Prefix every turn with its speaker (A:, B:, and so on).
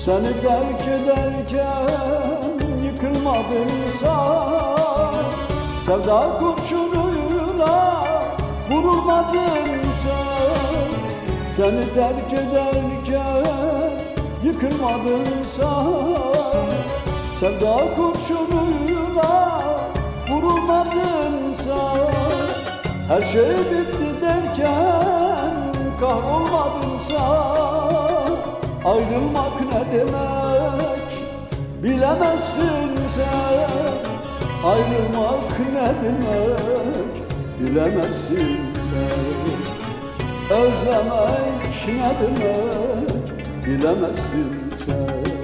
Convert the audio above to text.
A: Seni terk ederken yıkılmadın sen, sevda kurşunuyla vurulmadın sen. Seni terk ederken yıkılmadın sen, sevda kurşunuyla vurulmadın sen. Her şey bitti derken kahrolmadın sen. Ayrılmak ne demek bilemezsin sen. Ayrılmak ne demek bilemezsin sen. Özlemek ne demek bilemezsin sen.